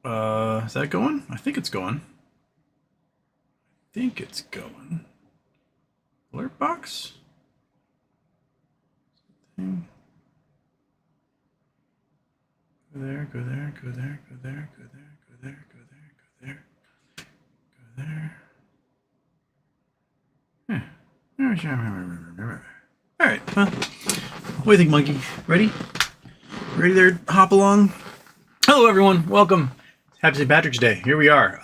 Is that going? I think it's going. Alert box? Thing. Go there, go there, go there, go there, go there, go there, go there, go there, go there. All right, well, what do you think, monkey? Ready? Ready there, hop along? Hello, everyone. Welcome. Happy St. Patrick's Day. Here we are.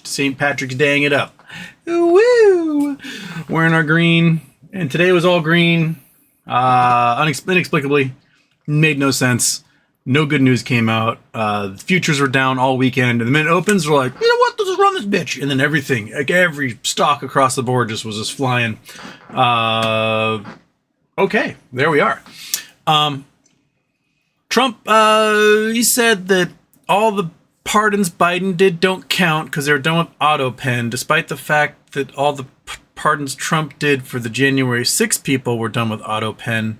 St. Patrick's Daying it up. Woo! Wearing our green. And today was all green. Inexplicably. Made no sense. No good news came out. The futures were down all weekend. And the minute it opens, we're like, you know what? Let's just run this bitch. And then everything, like every stock across the board just was just flying. Okay, there we are. Trump, he said that all the pardons Biden did don't count because they're done with auto pen, despite the fact that all the pardons Trump did for the January 6 people were done with auto pen.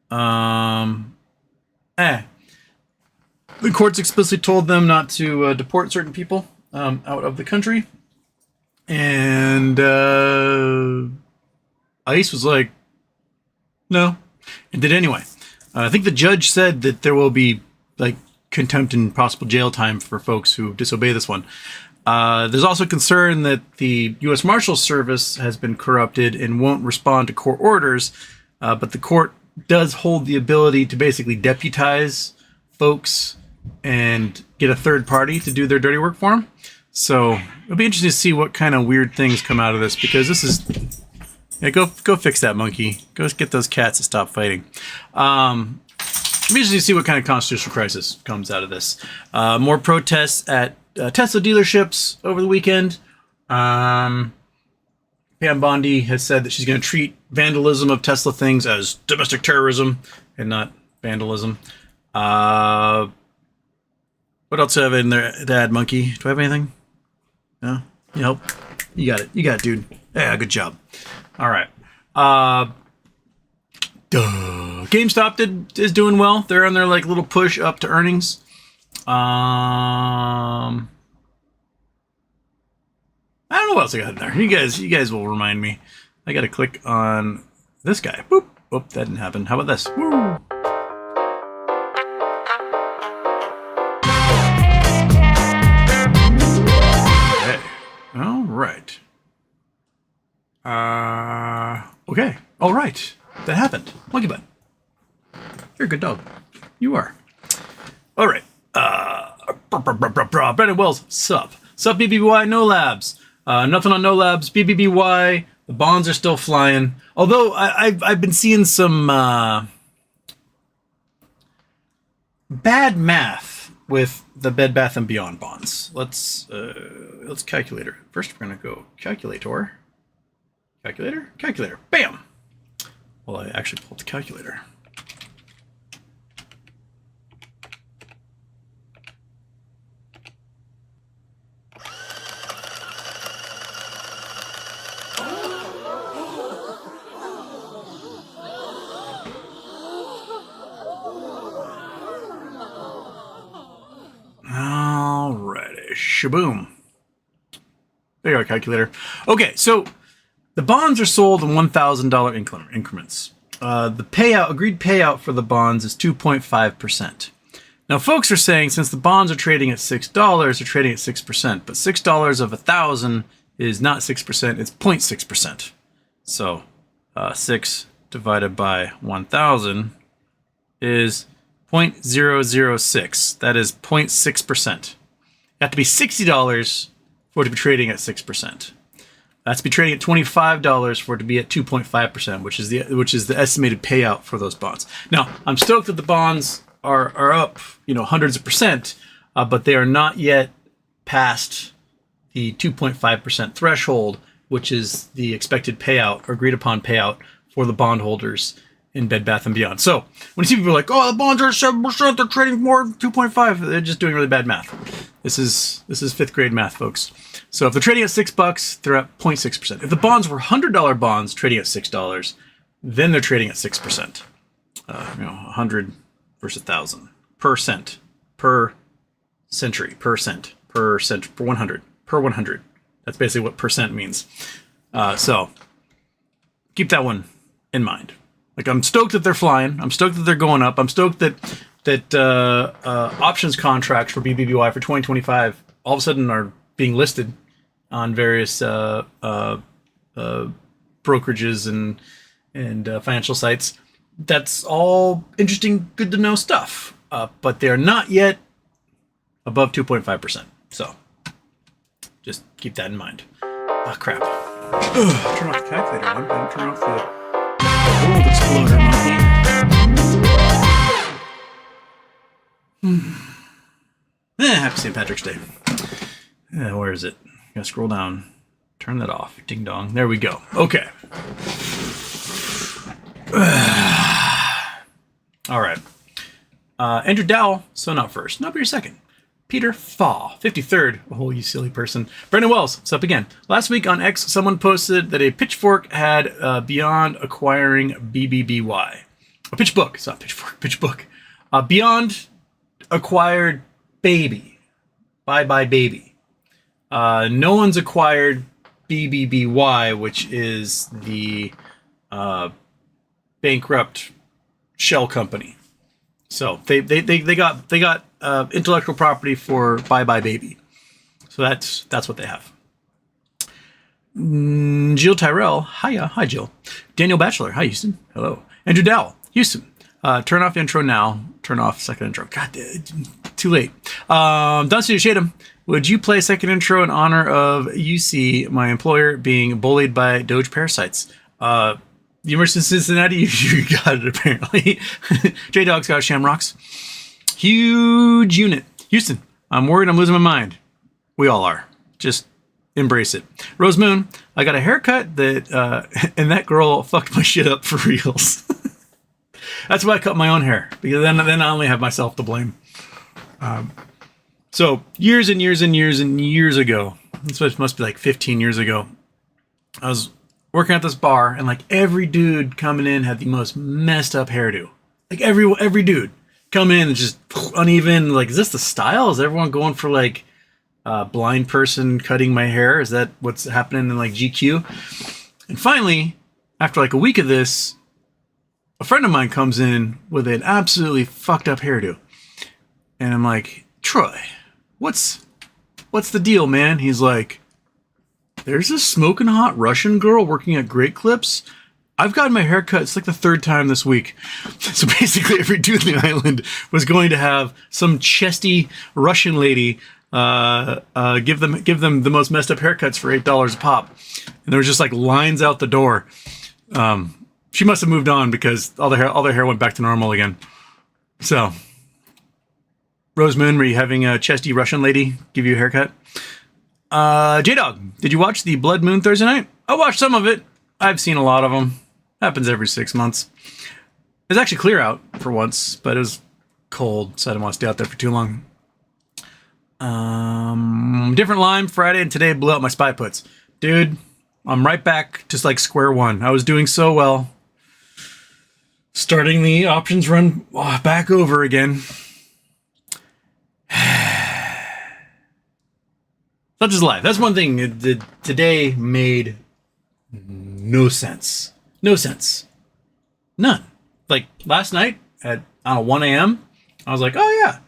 The courts explicitly told them not to deport certain people out of the country. And ICE was like, no, and did anyway. I think the judge said that there will be like contempt and possible jail time for folks who disobey this one. There's also concern that the U.S. Marshals Service has been corrupted and won't respond to court orders, but the court does hold the ability to basically deputize folks and get a third party to do their dirty work for them. So it'll be interesting to see what kind of weird things come out of this, because this is... Yeah, go fix that monkey. Go get those cats to stop fighting. I'm interested to see what kind of constitutional crisis comes out of this. More protests at Tesla dealerships over the weekend. Pam Bondi has said that she's going to treat vandalism of Tesla things as domestic terrorism and not vandalism. What else do I have in there to add, monkey? Do I have anything? No? Nope. You got it. You got it, dude. Yeah, good job. All right. GameStop is doing well. They're on their like little push up to earnings. I don't know what else I got in there. You guys will remind me. I got to click on this guy. Boop. Oop, that didn't happen. How about this? Woo. Okay. All right. Okay. All right. That happened. Monkey butt. You're a good dog. You are. All right. Brandon Wells, sup. Sup, BBBY, no labs. Nothing on no labs. BBBY, the bonds are still flying. Although I've been seeing some bad math with the Bed Bath & Beyond bonds. Let's calculate it. First, we're going to go calculator. Calculator. Bam! Well, I actually pulled the calculator. Alrighty, shaboom. There you go, calculator. Okay, so the bonds are sold in $1,000 increments. The agreed payout for the bonds is 2.5%. Now, folks are saying since the bonds are trading at $6, they're trading at 6%, but $6 of 1,000 is not 6%, it's 0.6%. So 6 divided by 1,000 is 0.006. That is 0.6%. You have to be $60 for it to be trading at 6%. That's to be trading at $25 for it to be at 2.5%, which is the estimated payout for those bonds. Now, I'm stoked that the bonds are up, hundreds of percent, but they are not yet past the 2.5% threshold, which is the expected payout or agreed upon payout for the bondholders in Bed Bath & Beyond. So when you see people like, oh, the bonds are 7%, they're trading more than 2.5, they're just doing really bad math. This is fifth grade math, folks. So if they're trading at $6, they're at 0.6%. If the bonds were $100 bonds trading at $6, then they're trading at 6%. 100 versus 1,000%. per century, per cent, per 100, per 100. That's basically what percent means. So keep that one in mind. Like, I'm stoked that they're flying. I'm stoked that they're going up. I'm stoked that options contracts for BBBY for 2025 all of a sudden are being listed on various brokerages and financial sites. That's all interesting, good to know stuff. But they're not yet above 2.5%. So just keep that in mind. Oh, crap. Ugh, turn off the calculator one. Don't turn off the world exploder monkey. Happy St. Patrick's Day. Where is it? Gotta scroll down. Turn that off. Ding dong. There we go. Okay. All right. Andrew Dowell, so not first. Not but you're second. Peter Faw, 53rd. Oh, you silly person. Brendan Wells, what's up again? Last week on X, someone posted that a pitchfork had Beyond acquiring BBBY. A pitchbook. It's not pitchfork. Pitchbook. Beyond acquired Baby. Bye Bye Baby. No one's acquired BBBY, which is the bankrupt shell company. So they got intellectual property for Bye Bye Baby. So that's what they have. Jill Tyrell, hiya, hi Jill. Daniel Batchelor, hi Houston, hello. Andrew Dowell, Houston. Turn off intro now. Turn off second intro. God, too late. Dunsty Shadem, would you play second intro in honor of UC, my employer, being bullied by Doge parasites? University of Cincinnati, you got it apparently. J-Dog Scott Shamrocks. Huge unit. Houston, I'm worried I'm losing my mind. We all are. Just embrace it. Rose Moon, I got a haircut that, and that girl fucked my shit up for reals. That's why I cut my own hair, because then I only have myself to blame. So years and years and years and years ago, this must be like 15 years ago, I was working at this bar, and like every dude coming in had the most messed up hairdo. Like every dude come in and just uneven. Like, is this the style? Is everyone going for like blind person cutting my hair? Is that what's happening in like GQ? And finally, after like a week of this, a friend of mine comes in with an absolutely fucked up hairdo. And I'm like, Troy, what's the deal, man? He's like, there's this smoking hot Russian girl working at Great Clips. I've gotten my hair cut. It's like the third time this week. So basically every dude in the island was going to have some chesty Russian lady give them the most messed up haircuts for $8 a pop. And there was just like lines out the door. She must have moved on because all their hair went back to normal again. So, Rose Moon, were you having a chesty Russian lady give you a haircut? J-Dog, did you watch the Blood Moon Thursday night? I watched some of it. I've seen a lot of them. Happens every 6 months. It was actually clear out for once, but it was cold, so I didn't want to stay out there for too long. Different Lime Friday, and today blew out my spy puts. Dude, I'm right back to like square one. I was doing so well. Starting the options run back over again. Such is life. That's one thing. Today made no sense. No sense. None. Like last night at 1 a.m., I was like, oh yeah,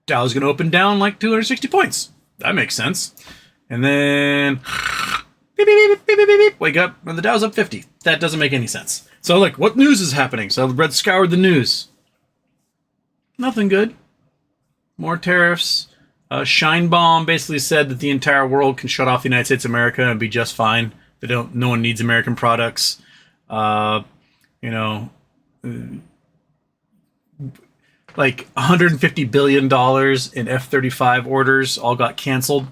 Dow's going to open down like 260 points. That makes sense. And then beep, beep, beep, beep, beep, beep, wake up and the Dow's up 50. That doesn't make any sense. So like, what news is happening? So I scoured the news. Nothing good. More tariffs. Scheinbaum basically said that the entire world can shut off the United States of America and be just fine. No one needs American products. Like $150 billion in F-35 orders all got canceled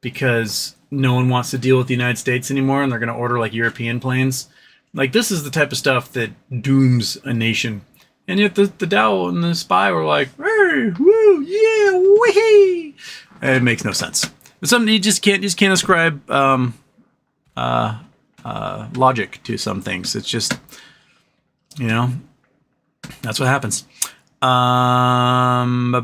because no one wants to deal with the United States anymore, and they're going to order like European planes. Like, this is the type of stuff that dooms a nation. And yet the Dow and the SPY were like, hey, woo, yeah, wee. It makes no sense. It's something you just can't ascribe logic to some things. It's just, that's what happens. Hansel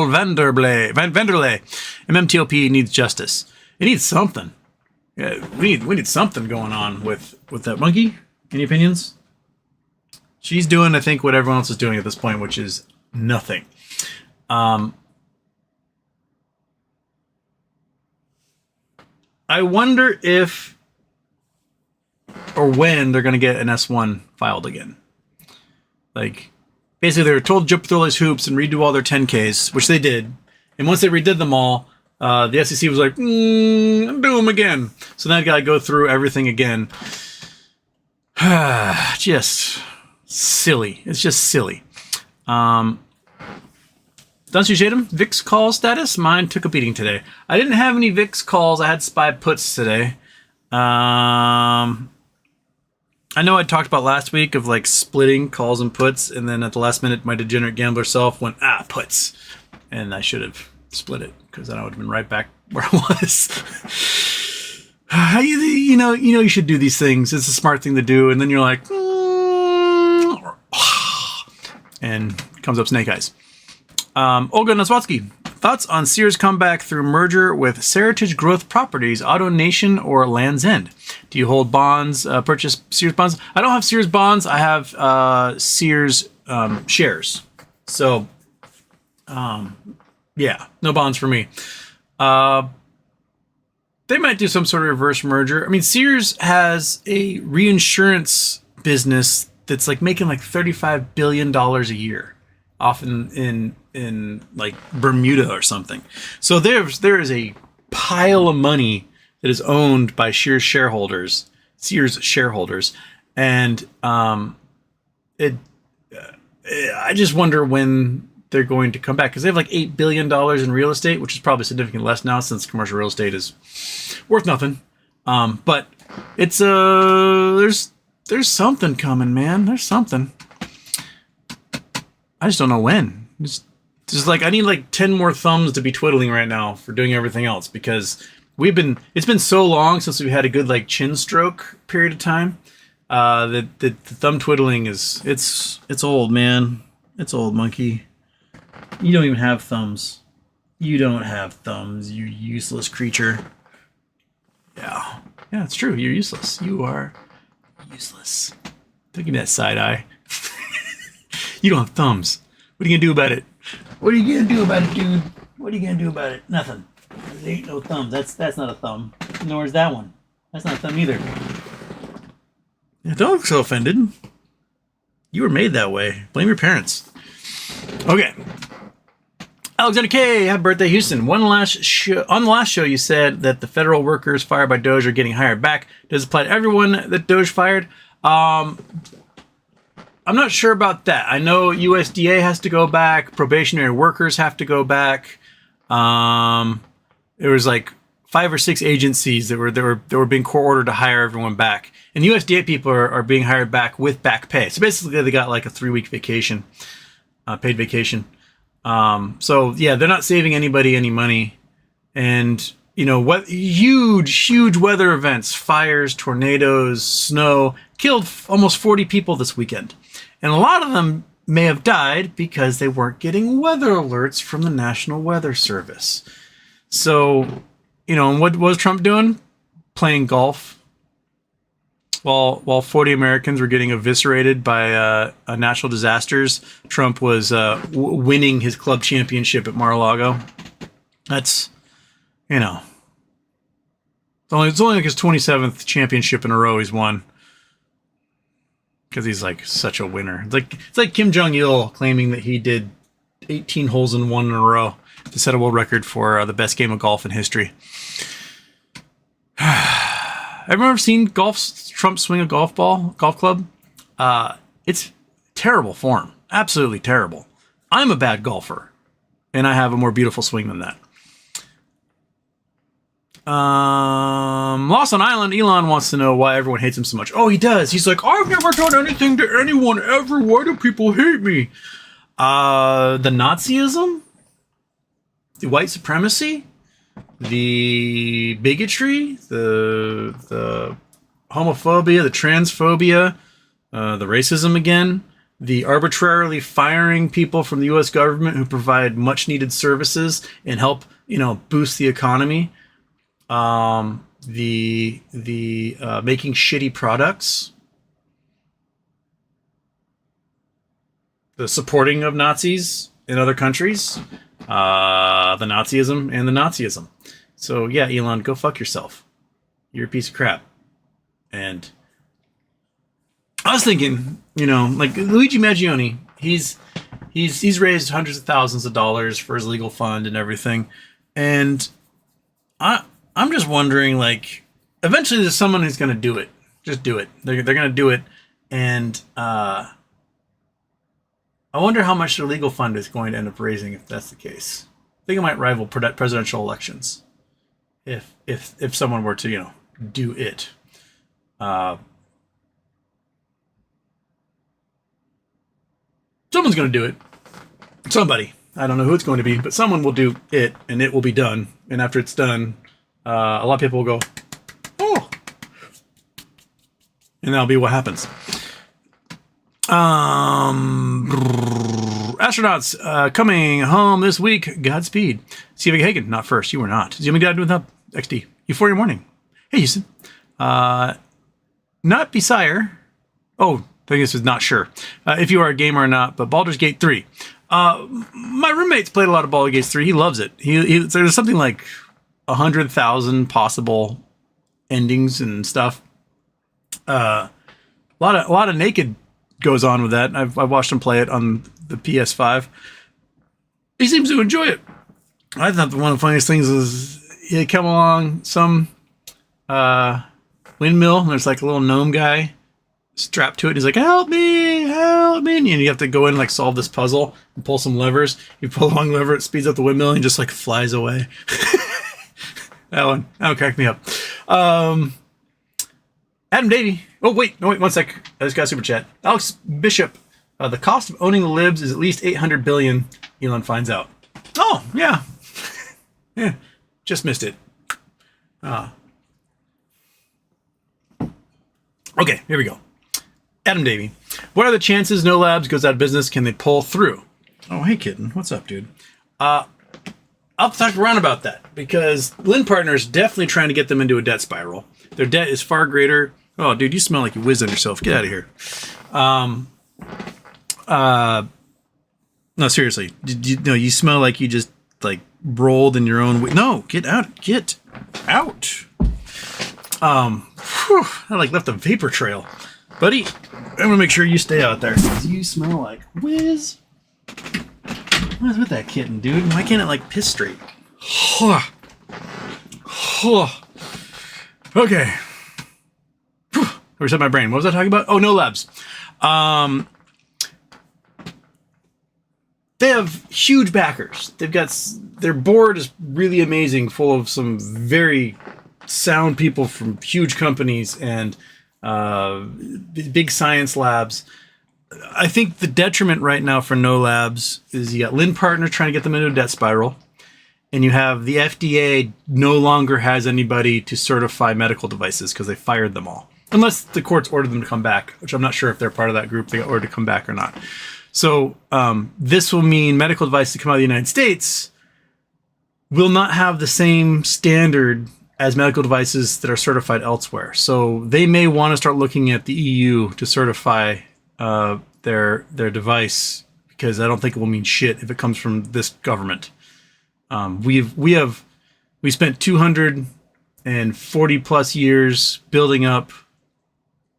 Vanderlei. MMTLP needs justice. It needs something. Yeah, we need something going on with that monkey. Any opinions? She's doing, I think, what everyone else is doing at this point, which is nothing. I wonder if or when they're going to get an S1 filed again. Like, basically, they were told to jump through all these hoops and redo all their 10Ks, which they did. And once they redid them all, the SEC was like, do them again. So now I got to go through everything again. Just silly. It's just silly. Don't you shade him? VIX call status? Mine took a beating today. I didn't have any VIX calls. I had SPY puts today. I know I talked about last week of like splitting calls and puts, and then at the last minute, my degenerate gambler self went, puts. And I should have split it because then I would have been right back where I was. you know, you should do these things. It's a smart thing to do. And then you're like, and comes up snake eyes. Olga Noswatsky, thoughts on Sears comeback through merger with Seritage Growth Properties, Auto Nation, or Land's End? Do you hold bonds, purchase Sears bonds? I don't have Sears bonds. I have Sears shares. So, yeah, no bonds for me. They might do some sort of reverse merger. I mean, Sears has a reinsurance business that's like making like $35 billion a year, often in like Bermuda or something. So there is a pile of money that is owned by Sears shareholders, and I just wonder when they're going to come back, because they have like $8 billion in real estate, which is probably significantly less now since commercial real estate is worth nothing. But it's there's something coming, man. There's something. I just don't know when. Just like I need like 10 more thumbs to be twiddling right now for doing everything else, because it's been so long since we've had a good like chin stroke period of time that the thumb twiddling it's old, man. It's old, monkey. You don't even have thumbs. You don't have thumbs, you useless creature. Yeah, it's true. You're useless. You are useless. Don't give me that side eye. You don't have thumbs. What are you gonna do about it? What are you gonna do about it, dude? What are you gonna do about it? Nothing. There ain't no thumbs. That's not a thumb. Nor is that one. That's not a thumb either. Yeah, don't look so offended. You were made that way. Blame your parents. Okay. Alexander K, happy birthday, Houston. On the last show, you said that the federal workers fired by Doge are getting hired back. Does it apply to everyone that Doge fired? I'm not sure about that. I know USDA has to go back. Probationary workers have to go back. There was like 5 or 6 agencies that were being court-ordered to hire everyone back. And USDA people are being hired back with back pay. So basically, they got like a 3-week vacation, paid vacation. So yeah, they're not saving anybody any money. And you know what? Huge weather events, fires, tornadoes, snow, killed almost 40 people this weekend. And a lot of them may have died because they weren't getting weather alerts from the National Weather Service. So, you know, and what was Trump doing? Playing golf. While 40 Americans were getting eviscerated by natural disasters, Trump was winning his club championship at Mar-a-Lago. That's, you know, it's only like his 27th championship in a row he's won. Because he's like such a winner. It's like Kim Jong-il claiming that he did 18 holes in one in a row to set a world record for the best game of golf in history. Everyone ever seen Trump swing a golf club? It's terrible form. Absolutely terrible. I'm a bad golfer, and I have a more beautiful swing than that. Lost on Island, Elon wants to know why everyone hates him so much. Oh, he does. He's like, I've never done anything to anyone ever. Why do people hate me? The Nazism? The white supremacy? The bigotry? The homophobia? The transphobia? the racism again, the arbitrarily firing people from the U.S. government who provide much needed services and help, boost the economy. The making shitty products, the supporting of Nazis in other countries, the Nazism and the Nazism. So yeah, Elon, go fuck yourself. You're a piece of crap. And I was thinking, like Luigi Maggioni, he's raised hundreds of thousands of dollars for his legal fund and everything, and I'm just wondering, like, eventually there's someone who's going to do it. Just do it. They're going to do it, and I wonder how much their legal fund is going to end up raising if that's the case. I think it might rival presidential elections if someone were to do it. Someone's going to do it. Somebody. I don't know who it's going to be, but someone will do it, and it will be done. And after it's done, a lot of people will go, oh. And that'll be what happens. Astronauts coming home this week. Godspeed. Steve Hagen, not first. You were not. Jimmy Dad with up. XD. Euphoria Morning. Hey, Houston. Not Besire. Oh, I guess it's not sure if you are a gamer or not, but Baldur's Gate 3. My roommate's played a lot of Baldur's Gate 3. He loves it. There's something like 100,000 possible endings and stuff. A lot of naked goes on with that. I've watched him play it on the PS5. He seems to enjoy it. I thought one of the funniest things is he come along some windmill, and there's like a little gnome guy strapped to it. He's like, help me, and you have to go in and like solve this puzzle and pull some levers. You pull a long lever, it speeds up the windmill, and just like flies away. That'll crack me up. Adam Davey. Oh wait, 1 sec. I just got a super chat. Alex Bishop. The cost of owning the libs is at least 800 billion. Elon finds out. Oh yeah, yeah. Just missed it. Okay, here we go. Adam Davey. What are the chances No Labs goes out of business? Can they pull through? Oh, hey, kitten. What's up, dude? I'll talk around about that because Lynn Partners definitely trying to get them into a debt spiral. Their debt is far greater. Oh, dude, you smell like you whizzed on yourself. Get out of here. No, seriously. You smell like you just like rolled in your own. No, get out. Get out. I like left a vapor trail. Buddy, I'm going to make sure you stay out there. You smell like whiz. What is with that kitten, dude? Why can't it like piss straight? Okay. Reset my brain. What was I talking about? Oh, No Labs. They have huge backers. They've got their board is really amazing, full of some very sound people from huge companies and big science labs. I think the detriment right now for No Labs is you got Lynn Partner trying to get them into a debt spiral, and you have the FDA no longer has anybody to certify medical devices because they fired them all. Unless the courts ordered them to come back, which I'm not sure if they're part of that group, they got ordered to come back or not. So this will mean medical devices that come out of the United States will not have the same standard as medical devices that are certified elsewhere. So they may want to start looking at the EU to certify their device, because I don't think it will mean shit if it comes from this government. We spent 240 plus years building up,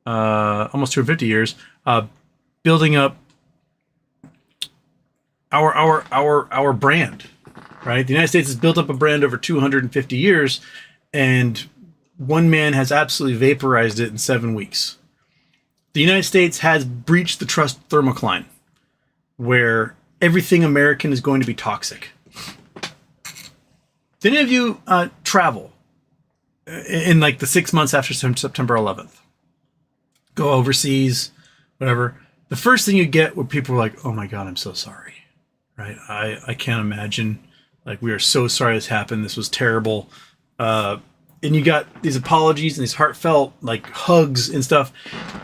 almost 250 years, building up our brand, right? The United States has built up a brand over 250 years, and one man has absolutely vaporized it in 7 weeks. The United States has breached the trust thermocline, where everything American is going to be toxic. Did any of you travel in like the 6 months after September 11th? Go overseas, whatever. The first thing you get where people are like, oh my God, I'm so sorry. Right? I can't imagine. Like, we are so sorry this happened. This was terrible. And you got these apologies and these heartfelt like hugs and stuff.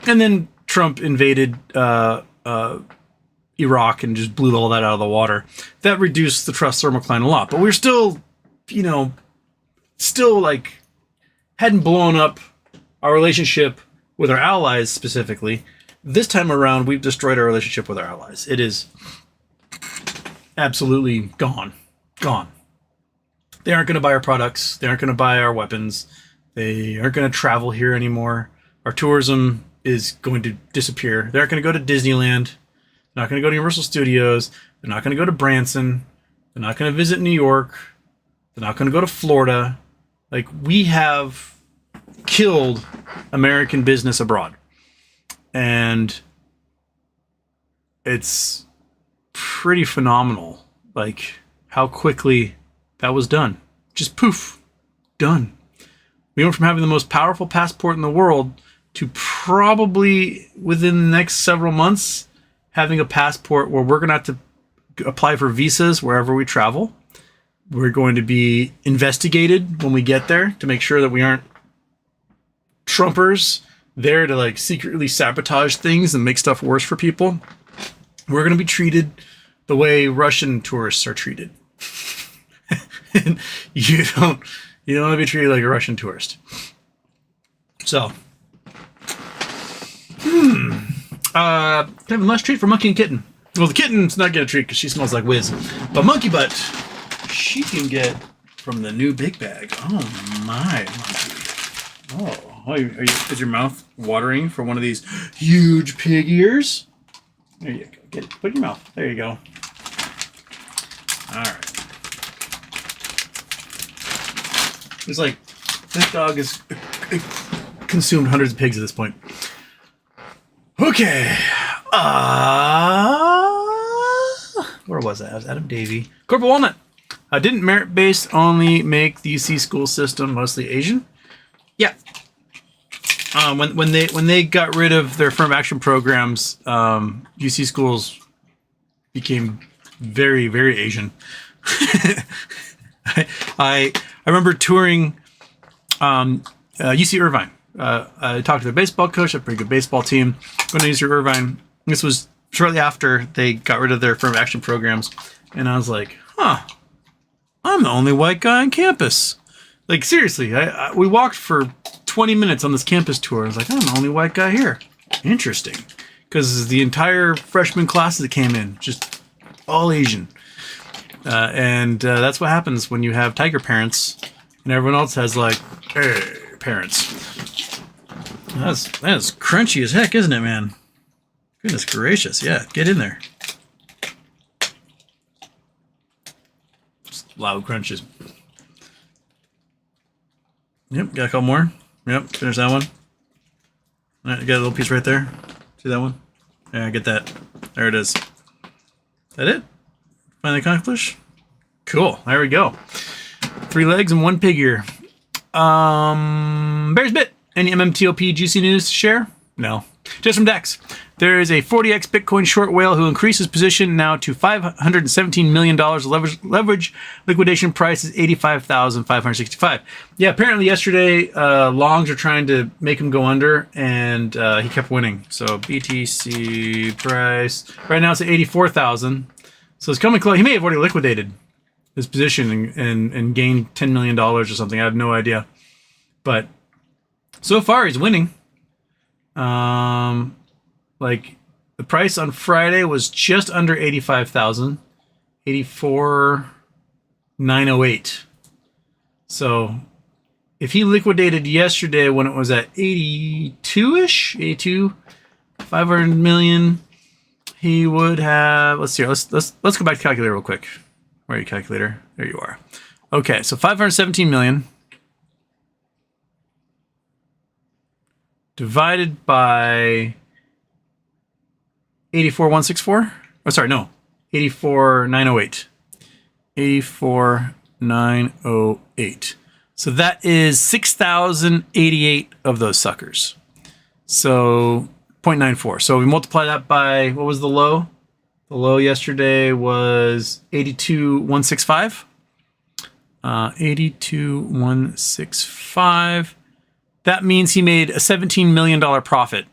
And then Trump invaded Iraq and just blew all that out of the water. That reduced the trust thermocline a lot. But we're still, still like hadn't blown up our relationship with our allies specifically. This time around, we've destroyed our relationship with our allies. It is absolutely gone. Gone. They aren't going to buy our products. They aren't going to buy our weapons. They aren't going to travel here anymore. Our tourism is going to disappear. They aren't going to go to Disneyland. They're not going to go to Universal Studios. They're not going to go to Branson. They're not going to visit New York. They're not going to go to Florida. Like, we have killed American business abroad. And it's pretty phenomenal, like, how quickly that was done. Just poof, done. We went from having the most powerful passport in the world to probably within the next several months having a passport where we're going to have to apply for visas wherever we travel. We're going to be investigated when we get there to make sure that we aren't Trumpers there to like secretly sabotage things and make stuff worse for people. We're going to be treated the way Russian tourists are treated. And you don't want to be treated like a Russian tourist. So, have a nice treat for Monkey and Kitten. Well, the kitten's not getting a treat because she smells like whiz. But Monkey Butt, she can get from the new big bag. Oh my, Monkey. Is your mouth watering for one of these huge pig ears? There you go. Get it. Put it in your mouth. There you go. All right. It's like this dog has consumed hundreds of pigs at this point. Okay. Where was that? I was Adam Davey. Corporal Walnut. Didn't merit-based only make the UC school system mostly Asian? Yeah. When they got rid of their affirmative action programs, UC schools became very, very Asian. I remember touring UC Irvine. I talked to the baseball coach, a pretty good baseball team. Going to UC Irvine. This was shortly after they got rid of their affirmative action programs, and I was like, I'm the only white guy on campus. Like, seriously, we walked for 20 minutes on this campus tour. I was like, I'm the only white guy here. Interesting. Because the entire freshman class that came in, just all Asian. And that's what happens when you have tiger parents and everyone else has, like, parents. That's crunchy as heck, isn't it, man? Goodness gracious. Yeah, get in there. Just loud crunches. Yep, got a couple more. Yep, finish that one. All right, you got a little piece right there. See that one? Yeah, get that. There it is. Is that it? Finally accomplished? Cool, there we go. 3 legs and 1 pig ear. Bears Bit. Any MMTOP juicy news to share? No. Just from Dex. There is a 40x Bitcoin short whale who increased his position now to $517 million. Leverage liquidation price is $85,565. Yeah, apparently yesterday longs are trying to make him go under, and he kept winning. So BTC price right now it's at 84,000. So it's coming close. He may have already liquidated his position and gained $10 million or something. I have no idea. But so far he's winning. Like, the price on Friday was just under 85,000, 84,908. So if he liquidated yesterday when it was at 82-ish, 82, 500 million, he would have, let's see, let's go back to the calculator real quick. Where are you, calculator? There you are. Okay, so 517 million divided by 84,164. Oh, sorry, no, 84,908. 84,908. So that is 6,088 of those suckers. So 0.94. So we multiply that by, what was the low? The low yesterday was 82,165. 82,165. That means he made a $17 million profit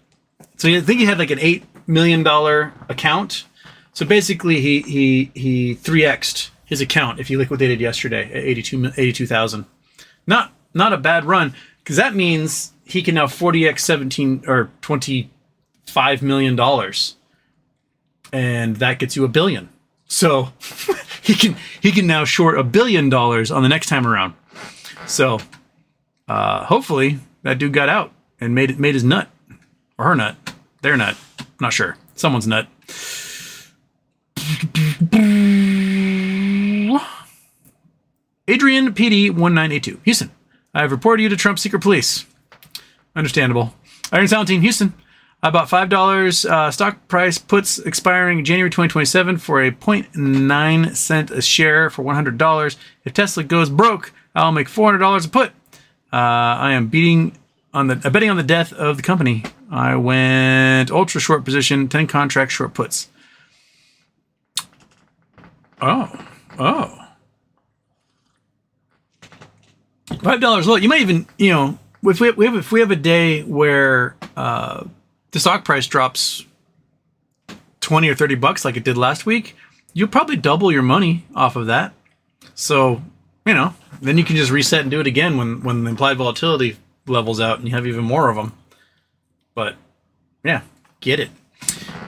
So I think he had like an $8 million account. So basically he 3x'd his account if he liquidated yesterday at 82,000. Not a bad run, because that means he can now 40x 17 or $25 million. And that gets you $1 billion. So he can now short $1 billion on the next time around. So hopefully that dude got out and made his nut, or her nut, their nut. I'm not sure. Someone's nut. Adrian PD 1982 Houston. I have reported you to Trump's secret police. Understandable. Iron 17 Houston. I bought $5 stock price puts expiring January 2027 for a 0.9 cent a share for $100. If Tesla goes broke, I'll make $400 a put. I am betting on the death of the company. I went ultra short position, 10 contract short puts. Oh. $5 low. You might even, if we have a day where the stock price drops 20 or 30 bucks like it did last week, you'll probably double your money off of that. So, then you can just reset and do it again when the implied volatility levels out and you have even more of them. But yeah, get it.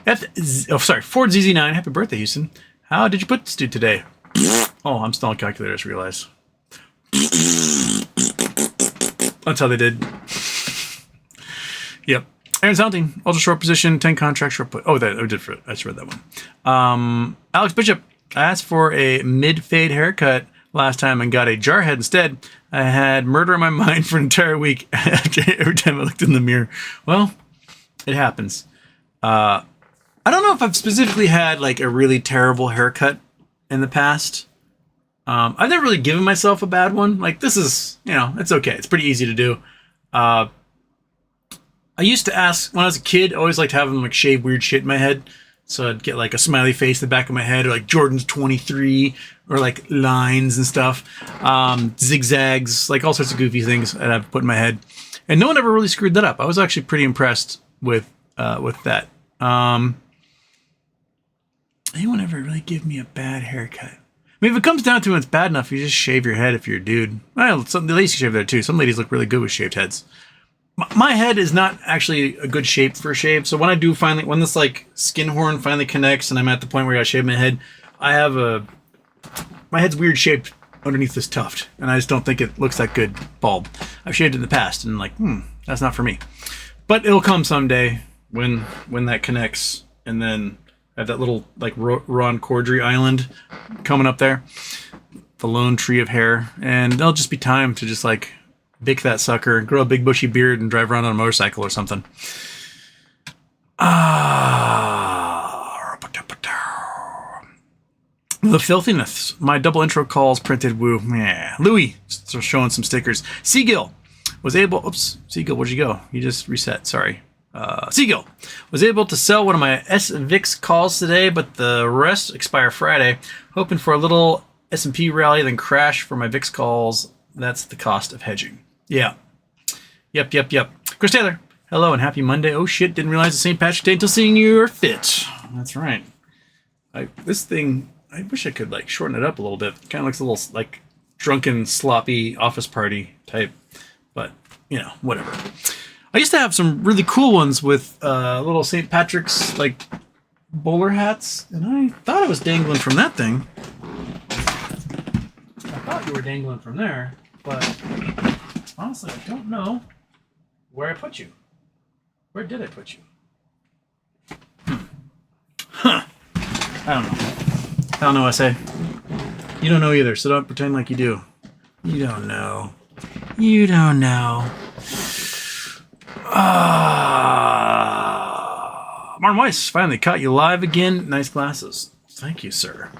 Ford ZZ9. Happy birthday, Houston. How did you put this dude today? Oh, I'm still on calculator, I just realized. That's how they did. Yep. Aaron Sounding, ultra short position, 10 contract short put. Oh, I just read that one. Alex Bishop, I asked for a mid-fade haircut last time and got a jarhead instead. I had murder in my mind for an entire week every time I looked in the mirror. Well, it happens. I don't know if I've specifically had like a really terrible haircut in the past. I've never really given myself a bad one. Like, this is, it's okay. It's pretty easy to do. I used to ask, when I was a kid, I always liked having like shave weird shit in my head. So I'd get like a smiley face in the back of my head, or like Jordan's 23, or like lines and stuff. Zigzags, like all sorts of goofy things I'd have put in my head. And no one ever really screwed that up. I was actually pretty impressed with that. Anyone ever really give me a bad haircut? I mean, if it comes down to it, it's bad enough, you just shave your head if you're a dude. Well, the ladies can shave there too. Some ladies look really good with shaved heads. My head is not actually a good shape for a shave. So when I do when this like skin horn finally connects and I'm at the point where I gotta shave my head, my head's weird shaped underneath this tuft. And I just don't think it looks that good bald. I've shaved in the past and I'm like, that's not for me. But it'll come someday when that connects, and then I have that little like Ron Cordry Island coming up there, the lone tree of hair, and there'll just be time to just like bick that sucker and grow a big bushy beard and drive around on a motorcycle or something. The filthiness. My double intro calls printed. Woo. Yeah. Louis showing some stickers. Seagill was able. Oops. Seagill, where'd you go? You just reset. Sorry. Seagill was able to sell one of my SVIX calls today, but the rest expire Friday. Hoping for a little S&P rally, then crash for my VIX calls. That's the cost of hedging. Yeah. Yep. Chris Taylor, hello and happy Monday. Oh shit, didn't realize it's St. Patrick's Day until seeing your fit. That's right. This thing, I wish I could like shorten it up a little bit. Kind of looks a little like drunken, sloppy office party type, but whatever. I used to have some really cool ones with little St. Patrick's like bowler hats, and I thought I was dangling from that thing. I thought you were dangling from there, but honestly, I don't know where I put you. Where did I put you? Huh. I don't know, I say. You don't know either, so don't pretend like you do. You don't know. Martin Weiss, finally caught you live again. Nice glasses. Thank you, sir.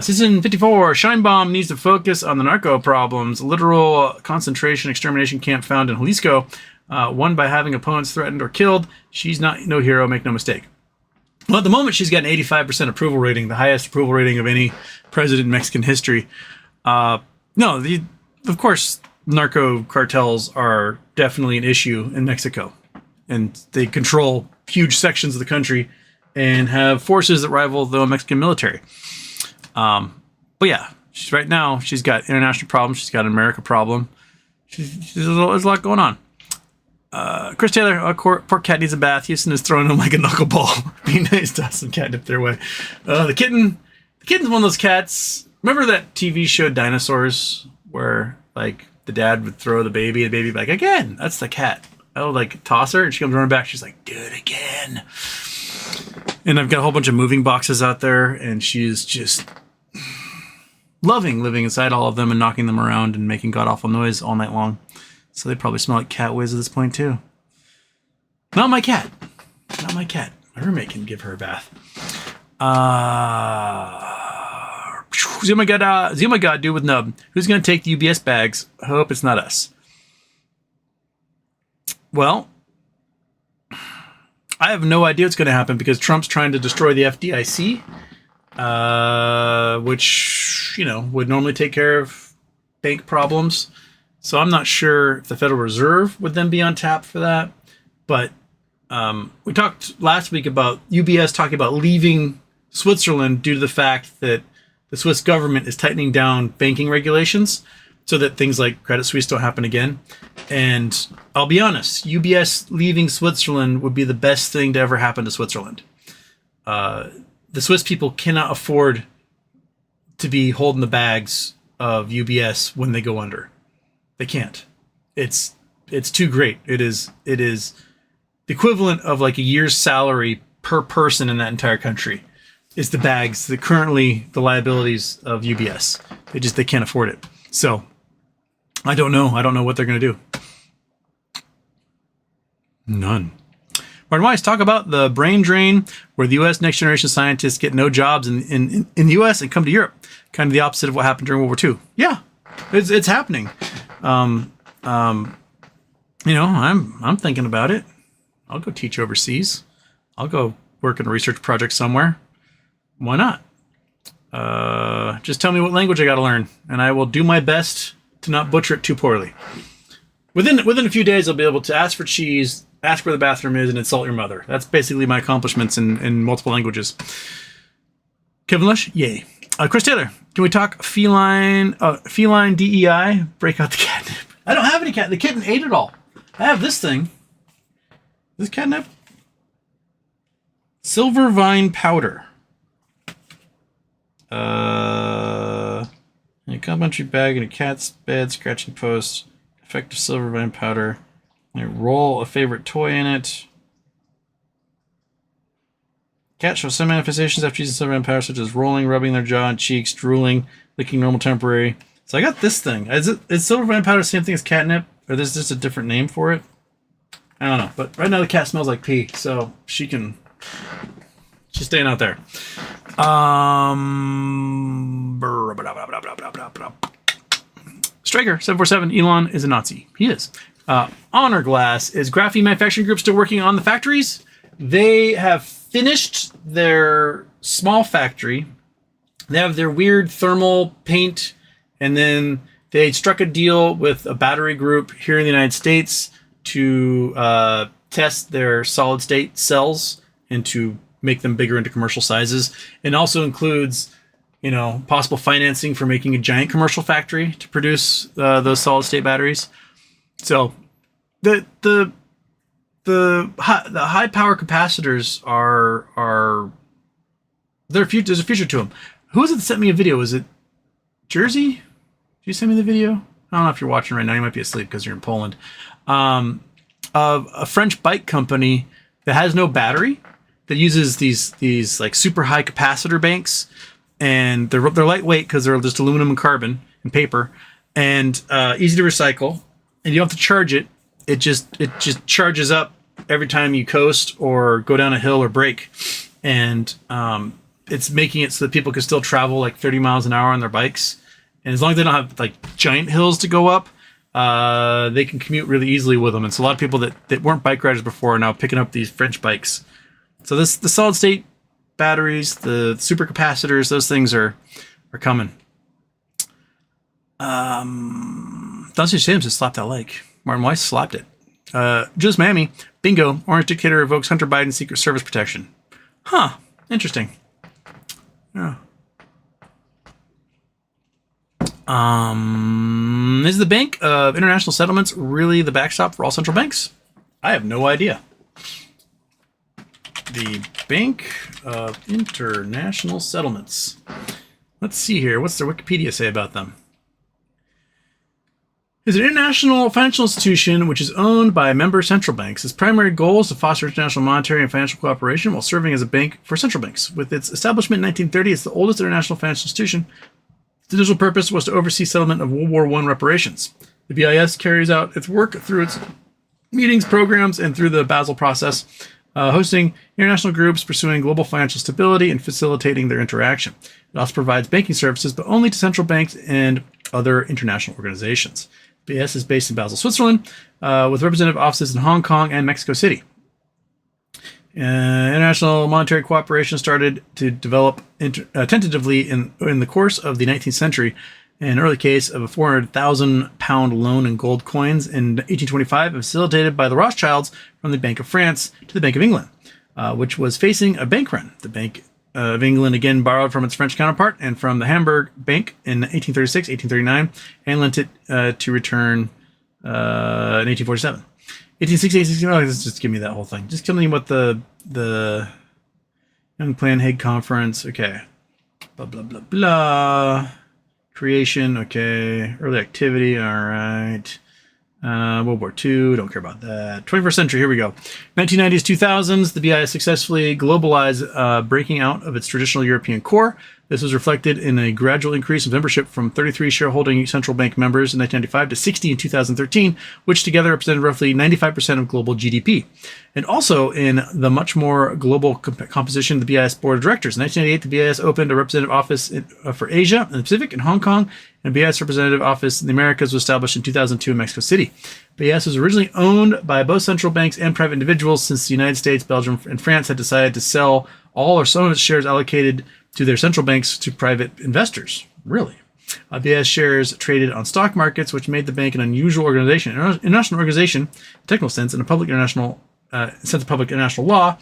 Season 54, Scheinbaum needs to focus on the narco problems. Literal concentration extermination camp found in Jalisco. Won by having opponents threatened or killed. She's no hero, make no mistake. Well, at the moment, she's got an 85% approval rating, the highest approval rating of any president in Mexican history. Of course, narco cartels are definitely an issue in Mexico. and they control huge sections of the country and have forces that rival the Mexican military. But yeah, right now she's got international problems. She's got an America problem. There's a lot going on. Chris Taylor, poor cat needs a bath. Houston is throwing him like a knuckleball. Be nice to some catnip their way. The kitten's one of those cats. Remember that TV show Dinosaurs, where like the dad would throw the baby, and the baby would be like, again, that's the cat. I would like toss her, and she comes running back. She's like, do it again. And I've got a whole bunch of moving boxes out there, and she's just loving living inside all of them and knocking them around and making god-awful noise all night long. So they probably smell like cat whiz at this point, too. Not my cat. Not my cat. My roommate can give her a bath. Oh my god, dude with nub. Who's going to take the UBS bags? I hope it's not us. Well, I have no idea what's going to happen because Trump's trying to destroy the FDIC, which, would normally take care of bank problems. So I'm not sure if the Federal Reserve would then be on tap for that. But we talked last week about UBS talking about leaving Switzerland due to the fact that the Swiss government is tightening down banking regulations so that things like Credit Suisse don't happen again. And I'll be honest, UBS leaving Switzerland would be the best thing to ever happen to Switzerland. The Swiss people cannot afford to be holding the bags of UBS when they go under. They can't. It's too great. It is the equivalent of like a year's salary per person in that entire country. Is the bags that currently the liabilities of UBS. They can't afford it. So I don't know what they're going to do. None. Martin Weiss, talk about the brain drain where the U.S. next generation scientists get no jobs in the U.S. and come to Europe. Kind of the opposite of what happened during World War II. Yeah, it's happening. I'm thinking about it. I'll go teach overseas. I'll go work in a research project somewhere. Why not? Just tell me what language I got to learn, and I will do my best to not butcher it too poorly. Within a few days, I'll be able to ask for cheese, ask where the bathroom is, and insult your mother. That's basically my accomplishments in multiple languages. Kevin Lush, yay. Chris Taylor, can we talk feline DEI? Break out the catnip. I don't have any cat. The kitten ate it all. I have this thing. This catnip. Silver vine powder. A complimentary bag in a cat's bed, scratching post, effective silver vine powder. And roll a favorite toy in it. Cats show some manifestations after using silver vine powder, such as rolling, rubbing their jaw and cheeks, drooling, licking normal temporary. So I got this thing. Is silver vine powder the same thing as catnip? Or is this just a different name for it? I don't know. But right now the cat smells like pee, so she's staying out there. Striker 747, Elon is a Nazi. He is. Honor Glass, is Graphene Manufacturing Group still working on the factories? They have finished their small factory. They have their weird thermal paint, and then they struck a deal with a battery group here in the United States to test their solid state cells and to make them bigger into commercial sizes. And also includes, possible financing for making a giant commercial factory to produce those solid state batteries. So the high power capacitors are there's a future to them. Who was it that sent me a video? Was it Jersey? Did you send me the video? I don't know if you're watching right now. You might be asleep because you're in Poland. Of a French bike company that has no battery, that uses these like super high capacitor banks, and they're lightweight because they're just aluminum and carbon and paper, and easy to recycle, and you don't have to charge it. It just charges up every time you coast or go down a hill or brake, and it's making it so that people can still travel like 30 miles an hour on their bikes, and as long as they don't have like giant hills to go up, they can commute really easily with them. And so a lot of people that weren't bike riders before are now picking up these French bikes. So the solid state batteries, the supercapacitors, those things are coming. Dusty James just slapped that leg. Martin Weiss slapped it. Just Miami. Bingo. Orange dictator revokes Hunter Biden's Secret Service protection. Huh. Interesting. Yeah. Is the Bank of International Settlements really the backstop for all central banks? I have no idea. The Bank of International Settlements. Let's see here. What's their Wikipedia say about them? Is an international financial institution which is owned by member central banks. Its primary goal is to foster international monetary and financial cooperation while serving as a bank for central banks. With its establishment in 1930, it's the oldest international financial institution. Its initial purpose was to oversee settlement of World War I reparations. The BIS carries out its work through its meetings, programs, and through the Basel process, hosting international groups, pursuing global financial stability, and facilitating their interaction. It also provides banking services, but only to central banks and other international organizations. BIS is based in Basel, Switzerland, with representative offices in Hong Kong and Mexico City. International monetary cooperation started to develop tentatively in the course of the 19th century. An early case of a 400,000 pound loan in gold coins in 1825, facilitated by the Rothschilds from the Bank of France to the Bank of England, which was facing a bank run. The Bank of England again borrowed from its French counterpart and from the Hamburg Bank in 1836, 1839, and lent it to return in 1847. 1860, let's just give me that whole thing. Just tell me what the Young Plan Hague Conference, okay. Blah, blah, blah, blah. Creation, okay. Early activity, all right. World War II, don't care about that. 21st century, here we go. 1990s, 2000s, the BIS successfully globalized, breaking out of its traditional European core. This was reflected in a gradual increase of membership from 33 shareholding central bank members in 1995 to 60 in 2013, which together represented roughly 95% of global GDP. And also in the much more global composition of the BIS board of directors. In 1998, the BIS opened a representative office for Asia and the Pacific in Hong Kong, and a BIS representative office in the Americas was established in 2002 in Mexico City. BIS was originally owned by both central banks and private individuals since the United States, Belgium, and France had decided to sell all or some of its shares allocated to their central banks to private investors. Really? BIS shares traded on stock markets, which made the bank an unusual organization. An international organization, in a technical sense, in a public international sense of public international law,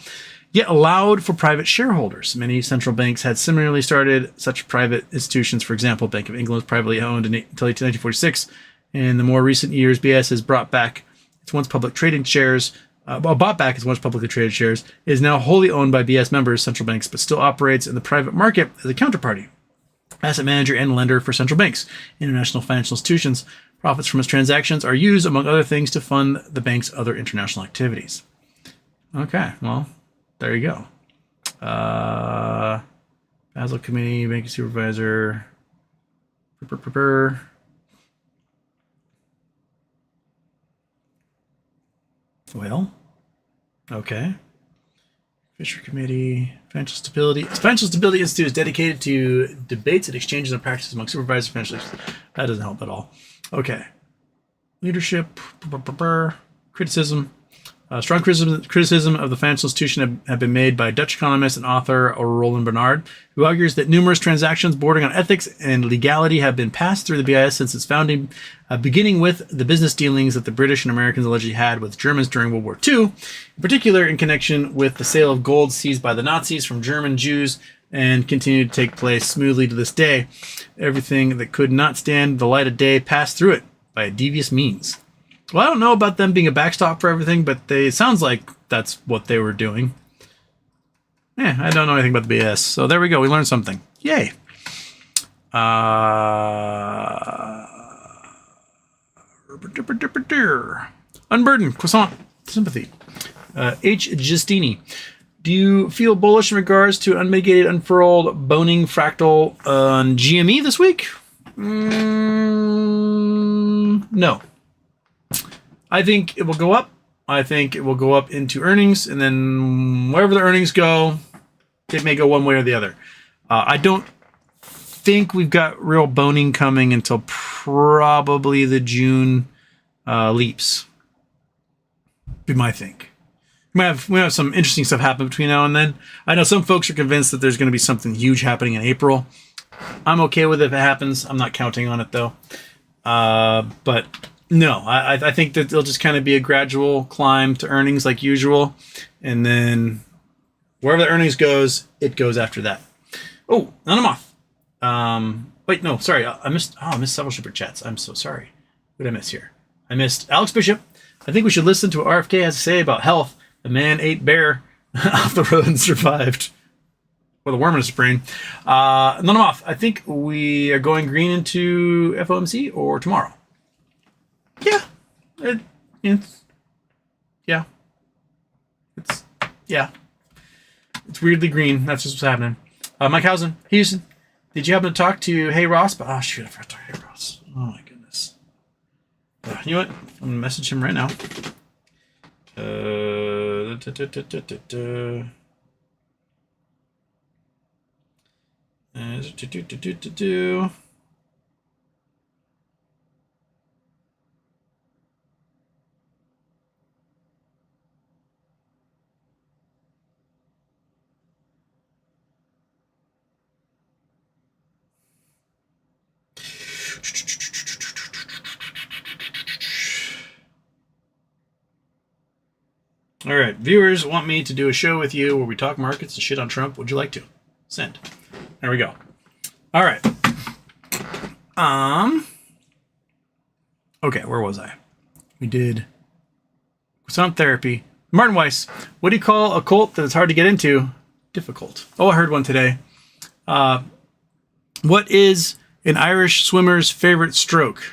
yet allowed for private shareholders. Many central banks had similarly started such private institutions. For example, Bank of England was privately owned until 1946. In the more recent years, BIS has brought back its once public trading shares, bought back its once publicly traded shares, is now wholly owned by BIS members, central banks, but still operates in the private market as a counterparty, asset manager, and lender for central banks, international financial institutions. Profits from its transactions are used, among other things, to fund the bank's other international activities. Okay, well, there you go. Basel Committee, Banking Supervisor. Well, okay. Fisher Committee, Financial Stability. The Financial Stability Institute is dedicated to debates and exchanges and practices among supervisors and financial. That doesn't help at all. Okay. Leadership, criticism. Strong criticism of the financial institution have been made by Dutch economist and author Roland Bernard, who argues that numerous transactions bordering on ethics and legality have been passed through the BIS since its founding, beginning with the business dealings that the British and Americans allegedly had with Germans during World War II, in particular in connection with the sale of gold seized by the Nazis from German Jews and continued to take place smoothly to this day. Everything that could not stand the light of day passed through it by a devious means. Well, I don't know about them being a backstop for everything, but it sounds like that's what they were doing. I don't know anything about the BS. So there we go. We learned something. Yay. Unburdened. Croissant. Sympathy. H. Justini. Do you feel bullish in regards to unmitigated, unfurled, boning fractal on GME this week? No. I think it will go up. I think it will go up into earnings, and then wherever the earnings go, it may go one way or the other. I don't think we've got real boning coming until probably the June leaps. Be my think. We have some interesting stuff happen between now and then. I know some folks are convinced that there's going to be something huge happening in April. I'm okay with it if it happens. I'm not counting on it though. But No, I think that it'll just kind of be a gradual climb to earnings like usual, and then wherever the earnings goes, it goes after that. Oh, and I'm off. Wait, no, sorry, I missed several super chats. I'm so sorry. What did I miss here? I missed Alex Bishop. I think we should listen to what RFK has to say about health. The man ate bear off the road and survived. With a worm in his brain. And then I'm off. I think we are going green into FOMC or tomorrow. Yeah. It's weirdly green. That's just what's happening. Mike Housen, Houston. Did you happen to talk to Hey Ross? Oh, shoot, I forgot to talk to Hey Ross. Oh, my goodness. You know what? I'm going to message him right now. All right, viewers want me to do a show with you where we talk markets and shit on Trump. Would you like to? Send. There we go. All right. Okay, where was I? We did sound therapy. Martin Weiss, what do you call a cult that is hard to get into? Difficult. Oh, I heard one today. What is an Irish swimmer's favorite stroke?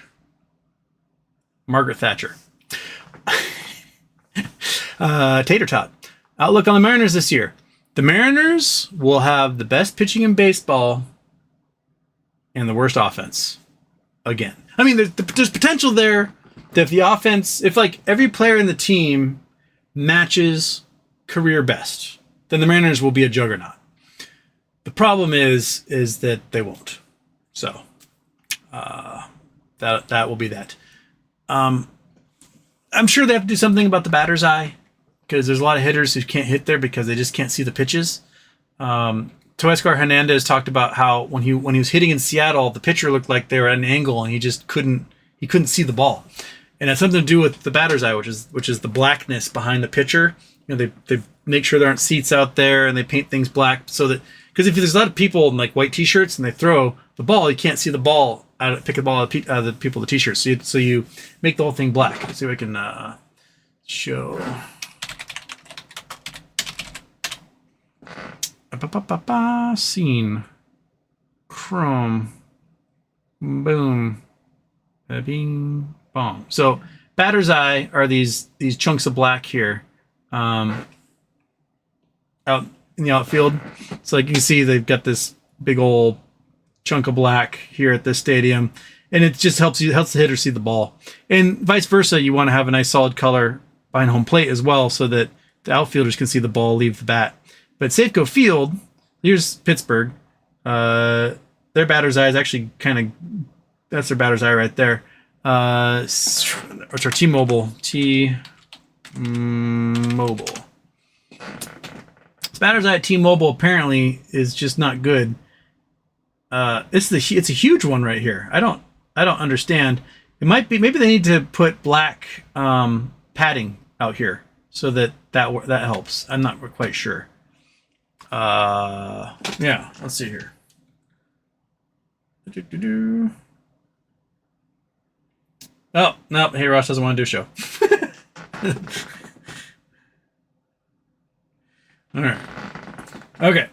Margaret Thatcher. Tater Tot. Outlook on the Mariners this year. The Mariners will have the best pitching in baseball and the worst offense. Again. I mean, there's potential there that if the offense, if like every player in the team matches career best, then the Mariners will be a juggernaut. The problem is that they won't. So, that will be that. I'm sure they have to do something about the batter's eye, because there's a lot of hitters who can't hit there because they just can't see the pitches. Teoscar Hernandez talked about how when he was hitting in Seattle, the pitcher looked like they were at an angle and he just couldn't see the ball. And that's something to do with the batter's eye, which is the blackness behind the pitcher. You know, they make sure there aren't seats out there and they paint things black so that, because if there's a lot of people in like white t-shirts and they throw the ball, you can't see the ball pick the ball out of the people with the t-shirts. So you make the whole thing black. Let's see if I can show. Scene. Chrome. Boom. Bing. Bong. So batter's eye are these chunks of black here. Out in the outfield. So like you can see they've got this big old chunk of black here at this stadium. And it just helps the hitter see the ball. And vice versa, you want to have a nice solid color behind home plate as well so that the outfielders can see the ball leave the bat. But Safeco Field, here's Pittsburgh. Their batter's eye is actually that's their batter's eye right there. It's our T-Mobile. T-Mobile. This batter's eye at T-Mobile apparently is just not good. It's a huge one right here. I don't understand. It might be, maybe they need to put black padding out here so that helps. I'm not quite sure. Yeah, let's see here. Oh, no, Hey Ross doesn't want to do a show. All right. Okay.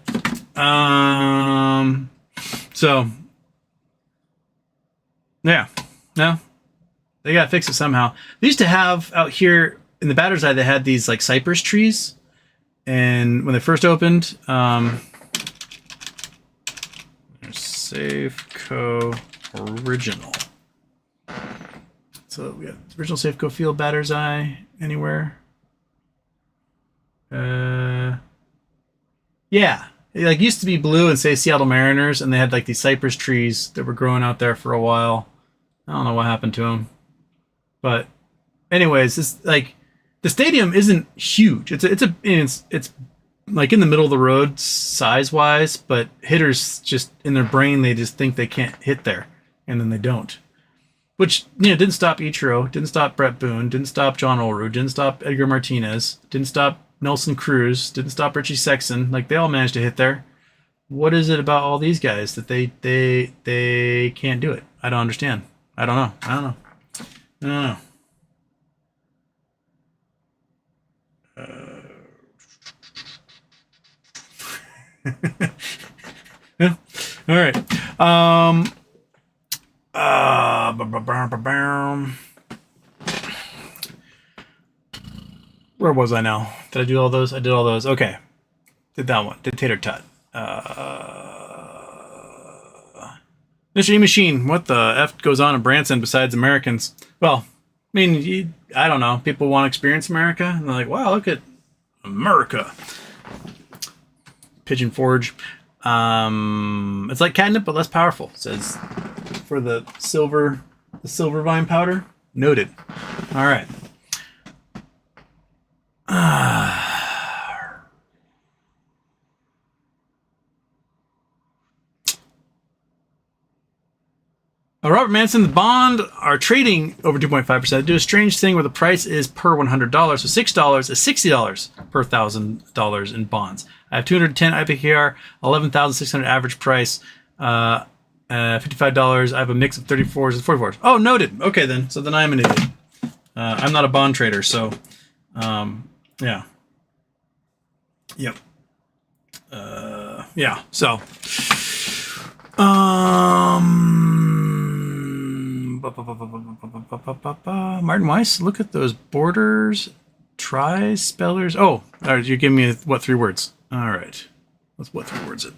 So, yeah. No. They gotta fix it somehow. They used to have out here in the batter's eye, they had these like cypress trees. And when they first opened, Safeco Original. So we have original Safeco Field batter's eye anywhere. Yeah, it like used to be blue and say Seattle Mariners, and they had like these cypress trees that were growing out there for a while. I don't know what happened to them, but anyways, this like the stadium isn't huge. It's like in the middle of the road size wise, but hitters just in their brain they just think they can't hit there, and then they don't. which, you know, didn't stop Ichiro, didn't stop Brett Boone, didn't stop John Olerud, didn't stop Edgar Martinez, didn't stop Nelson Cruz, didn't stop Richie Sexton. Like, they all managed to hit there. What is it about all these guys that they can't do it? I don't understand. I don't know. Yeah. All right. Where was I now? Did I do all those? I did all those. Okay. Did that one. Did Tater Tot. Mr. E Machine, what the F goes on in Branson besides Americans? Well, I mean, I don't know. People want to experience America, and they're like, wow, look at America. Pigeon Forge. It's like catnip, but less powerful, says for the silver vine powder. Noted. All right. Robert Manson, the bond are trading over 2.5%. Do a strange thing where the price is per $100. So $6 is $60 per $1,000 in bonds. I have 210 IPKR, 11,600 average price, $55. I have a mix of 34s and 44s. Oh, noted. Okay, then. So then I'm an idiot. I'm not a bond trader, so yeah. Yep. Yeah. So. Martin Weiss, look at those borders. Try spellers. Oh, all right, you're giving me what 3 words? All right. What 3 words it?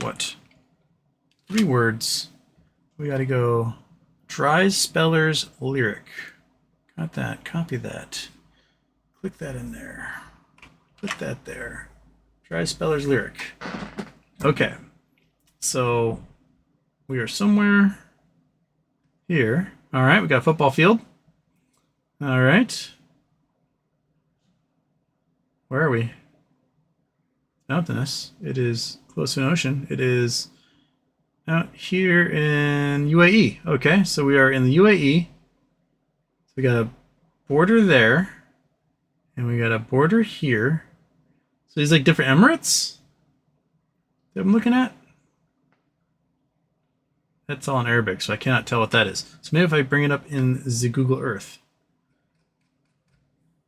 What 3 words? We got to go. Try spellers lyric. Got that. Copy that. Click that in there. Put that there. Try spellers lyric. Okay. So we are somewhere here. All right, we got a football field. All right. Where are we? Mountainous. It is close to an ocean. It is out here in UAE. Okay, so we are in the UAE. So we got a border there. And we got a border here. So these like different emirates that I'm looking at. That's all in Arabic, so I cannot tell what that is. So maybe if I bring it up in the Google Earth.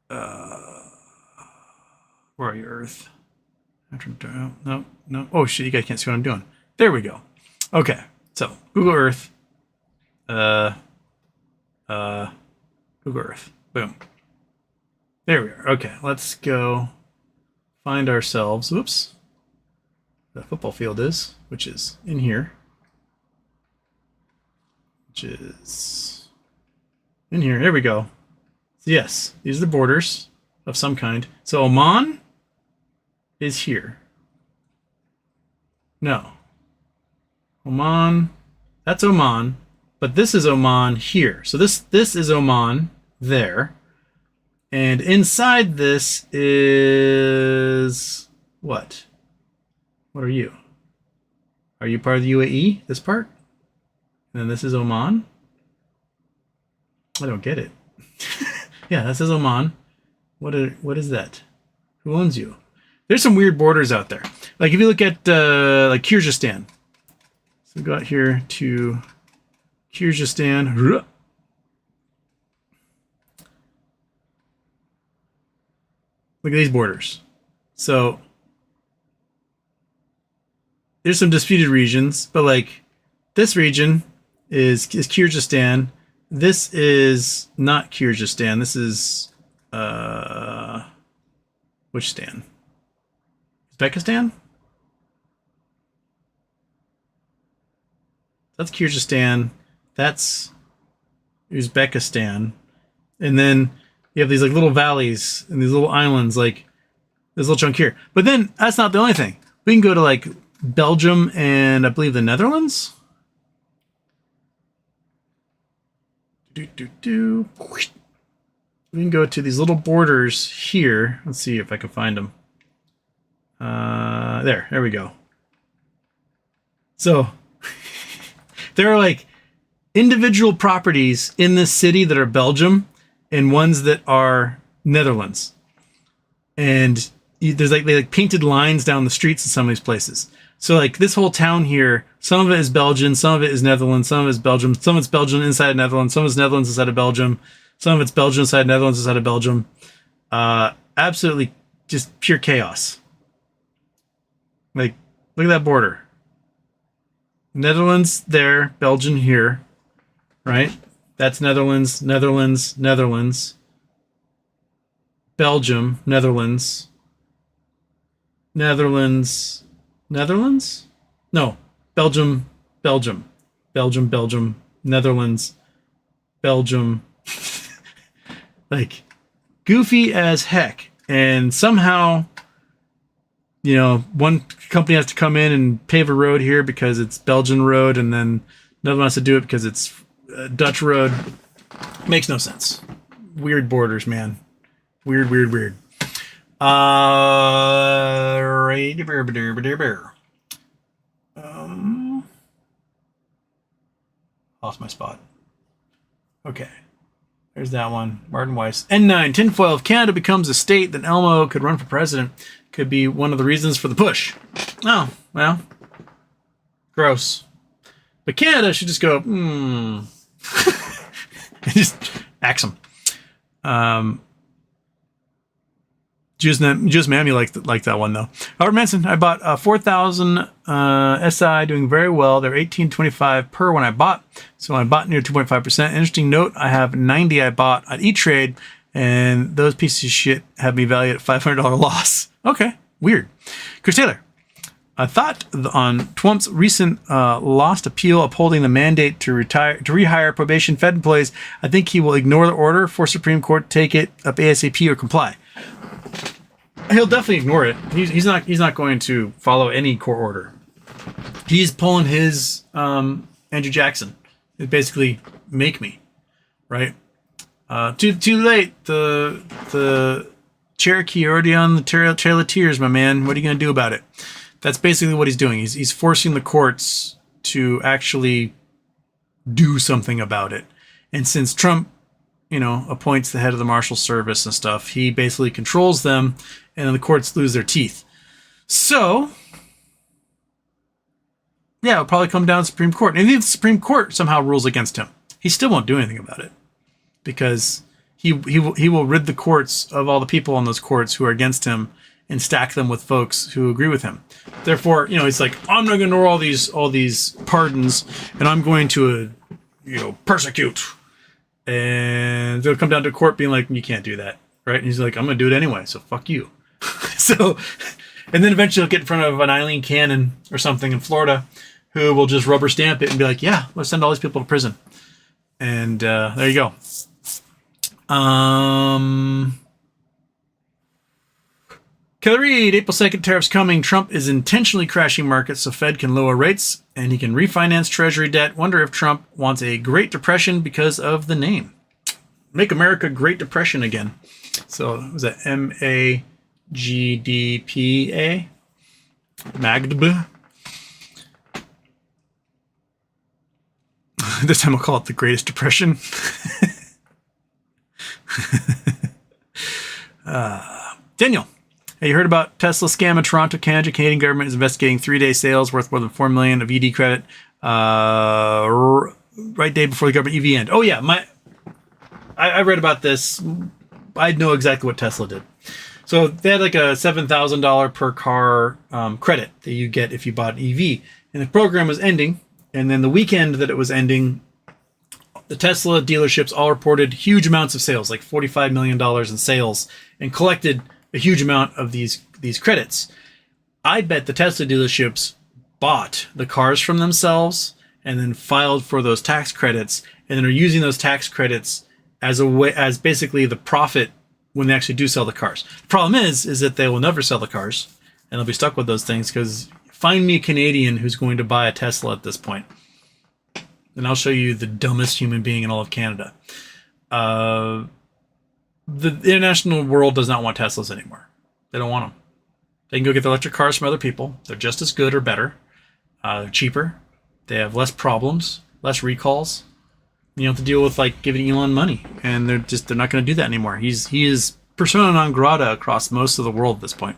Where are you, Earth? No. Oh, shit, you guys can't see what I'm doing. There we go. Okay, so Google Earth. Google Earth. Boom. There we are. Okay, let's go find ourselves. Whoops. The football field is, which is in here. Which is in here. There we go. So yes, these are the borders of some kind. So Oman is here. No. Oman. That's Oman. But this is Oman here. So this is Oman there. And inside this is what? What are you? Are you part of the UAE? This part? And then this is Oman? I don't get it. Yeah, that says Oman. What is that? Who owns you? There's some weird borders out there. Like if you look at like Kyrgyzstan. So go out here to Kyrgyzstan. Look at these borders. So there's some disputed regions, but like this region is Kyrgyzstan. This is not Kyrgyzstan. This is which stan? Uzbekistan? That's Kyrgyzstan. That's Uzbekistan. And then you have these like little valleys and these little islands, like this little chunk here. But then that's not the only thing. We can go to like Belgium and I believe the Netherlands. We can go to these little borders here. Let's see if I can find them. There we go. So there are like individual properties in this city that are Belgium and ones that are Netherlands. And there's like, they like painted lines down the streets in some of these places. So like this whole town here, some of it is Belgian, some of it is Netherlands, some of it is Belgium, some of it's Belgium inside of Netherlands, some of it's Netherlands inside of Belgium, some of it's Belgium inside of Netherlands inside of Belgium. Absolutely just pure chaos. Like, look at that border. Netherlands there, Belgium here, right? That's Netherlands, Netherlands, Netherlands. Belgium, Netherlands. Netherlands, Netherlands? No, Belgium, Belgium. Belgium, Belgium, Netherlands, Belgium. Like, goofy as heck. And somehow, you know, one company has to come in and pave a road here because it's Belgian road, and then another one has to do it because it's Dutch road. Makes no sense. Weird borders, man. Weird, weird, weird. Lost my spot. Okay. There's that one. Martin Weiss. N9, tinfoil. If Canada becomes a state, then Elmo could run for president. Could be one of the reasons for the push. Oh, well. Gross. But Canada should just go, and just axe them. Just Mammy liked that one, though. Robert Manson, I bought 4,000 SI, doing very well. They're $18.25 per when I bought. So I bought near 2.5%. Interesting note, I have 90 I bought at E-Trade, and those pieces of shit have me valued at $500 loss. Okay, weird. Chris Taylor, I thought on Trump's recent lost appeal upholding the mandate to rehire probation Fed employees, I think he will ignore the order for Supreme Court to take it up ASAP or comply. He'll definitely ignore it. He's not going to follow any court order. He's pulling his Andrew Jackson. It basically make me, right? Too late. The Cherokee already on the Trail of Tears, my man. What are you going to do about it? That's basically what he's doing. He's forcing the courts to actually do something about it. And since Trump, you know, appoints the head of the Marshal Service and stuff, he basically controls them, and then the courts lose their teeth. So, yeah, it'll probably come down to the Supreme Court. And if the Supreme Court somehow rules against him, he still won't do anything about it, because he will rid the courts of all the people on those courts who are against him and stack them with folks who agree with him. Therefore, you know, it's like, I'm not going to ignore all these pardons, and I'm going to, persecute. And they'll come down to court being like, you can't do that, right? And he's like, I'm going to do it anyway, so fuck you. So, and then eventually he'll get in front of an Eileen Cannon or something in Florida who will just rubber stamp it and be like, yeah, let's send all these people to prison. And there you go. Kelly Reed, April 2nd, tariffs coming. Trump is intentionally crashing markets so Fed can lower rates and he can refinance Treasury debt. Wonder if Trump wants a Great Depression because of the name. Make America Great Depression again. So was that MAGDPA? Magdb. This time I'll call it the Greatest Depression. Daniel. Hey, you heard about Tesla scam in Toronto, Canada? Canadian government is investigating 3-day sales worth more than $4 million of ED credit. Right day before the government EV end. Oh yeah, I read about this. I know exactly what Tesla did. So they had like a $7,000 per car credit that you get if you bought an EV, and the program was ending. And then the weekend that it was ending, the Tesla dealerships all reported huge amounts of sales, like $45 million in sales, and collected a huge amount of these credits. I bet the Tesla dealerships bought the cars from themselves and then filed for those tax credits, and then are using those tax credits as a way, as basically the profit when they actually do sell the cars. The problem is that they will never sell the cars, and they'll be stuck with those things, because find me a Canadian who's going to buy a Tesla at this point, and I'll show you the dumbest human being in all of Canada. The international world does not want Teslas anymore. They don't want them. They can go get the electric cars from other people. They're just as good or better. They're cheaper. They have less problems, less recalls. You don't have to deal with like giving Elon money, and they're not going to do that anymore. He is persona non grata across most of the world at this point.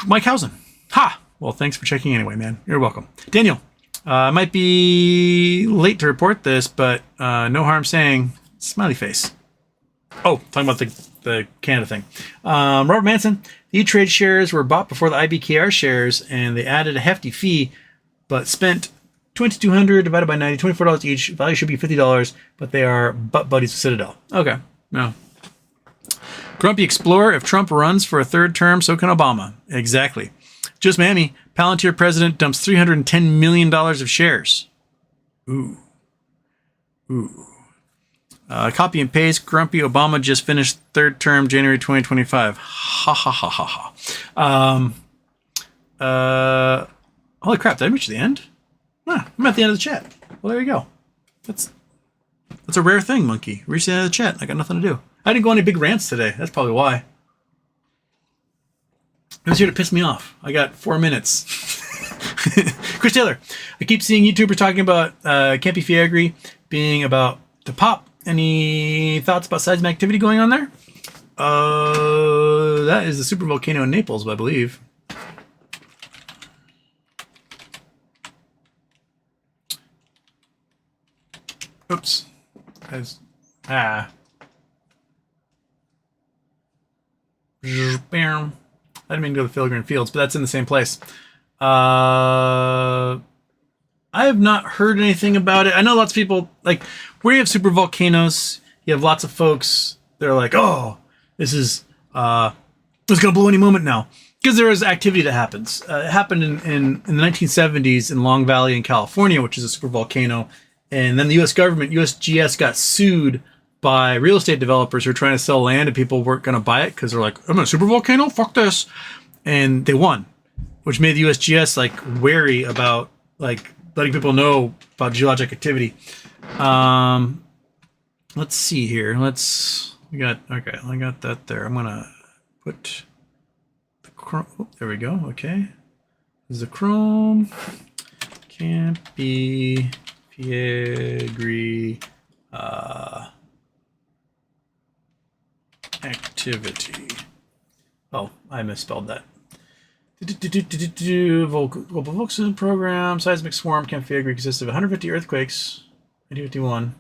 Mike Housen. Ha! Well, thanks for checking anyway, man. You're welcome. Daniel, I might be late to report this, but no harm saying smiley face. Oh, talking about the Canada thing. Robert Manson, the E-Trade shares were bought before the IBKR shares, and they added a hefty fee, but spent $2,200 divided by 90, $24 each. Value should be $50, but they are butt buddies with Citadel. Okay, no. Grumpy Explorer, if Trump runs for a third term, so can Obama. Exactly. Just Mammy, Palantir president dumps $310 million of shares. Ooh. Copy and paste. Grumpy Obama just finished third term, January 2025. Ha ha ha ha ha. Holy crap, did I reach the end? I'm at the end of the chat. Well, there you go. That's a rare thing, Monkey. Reach the end of the chat. I got nothing to do. I didn't go on any big rants today. That's probably why. It was here to piss me off. I got 4 minutes. Chris Taylor. I keep seeing YouTubers talking about Campy Fiagri being about to pop. Any thoughts about seismic activity going on there? That is the super volcano in Naples, I believe. Oops. I didn't mean to go to the Filigree Fields, but that's in the same place. I have not heard anything about it. I know lots of people, like, where you have super volcanoes, you have lots of folks that are like, oh, this is going to blow any moment now. Because there is activity that happens. It happened in the 1970s in Long Valley in California, which is a super volcano. And then the U.S. government, USGS, got sued by real estate developers who are trying to sell land, and people weren't going to buy it because they're like, I'm a super volcano, fuck this. And they won, which made the USGS like wary about like letting people know about geologic activity. Let's see here. I got that there. I'm gonna put the Chrome. Oh, there we go. Okay, this is the Chrome. Campy Fiagri activity. Oh, I misspelled that. Global Volcano Program, Seismic Swarm, Campy Fiagri consists of 150 earthquakes, 1951.